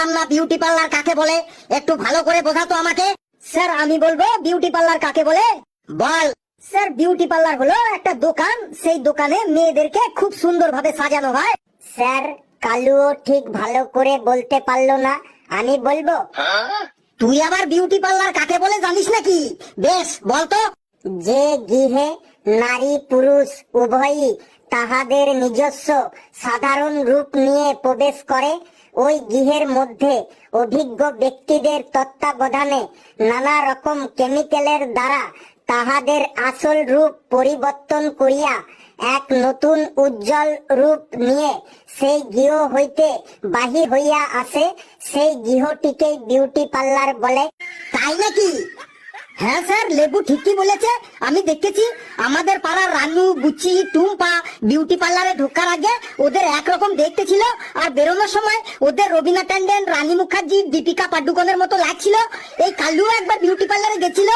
বুঝলাম না beauty parlour কাকে বলে, একটু ভালো করে বোঝা তো আমাকে। স্যার আমি বলবো বিউটি পার্লার কাকে বলে। বল। স্যার বিউটি পার্লার হলো একটা দোকান, সেই দোকানে মেয়েদেরকে খুব সুন্দরভাবে সাজানো হয়। স্যার কালুও ঠিক ভালো করে বলতে পারলো না, আমি বলবো। তুই আবার বিউটি পার্লার কাকে বলে জানিস নাকি? বেশ বলতো। যে গৃহে নারী পুরুষ উভয়ই তাহাদের নিজস্ব সাধারণ রূপ নিয়ে প্রবেশ করে, ওই গৃহের মধ্যে অভিজ্ঞ ব্যক্তিদের তত্ত্বাবধানে নানা রকম কেমিক্যালের দ্বারা তাহাদের আসল রূপ পরিবর্তন করিয়া এক নতুন উজ্জ্বল রূপ নিয়ে সেই গৃহ হইতে বাহির হইয়া আসে, সেই গৃহটিকেই বিউটি পার্লার বলে। তাই নাকি? হ্যাঁ স্যার, লেবু ঠিকই বলেছে। আমি দেখেছি আমাদের পাড়ার রানু, বুচি, টুম্পা বিউটি পার্লারে ঢোকার আগে ওদের একরকম দেখতে ছিল, আর বেরোনোর সময় ওদের রবিনা ট্যান্ডন, রানী মুখার্জি, দীপিকা পাডুকোনের মতো লাগছিল। এই কালু একবার বিউটি পার্লারে গেছিল।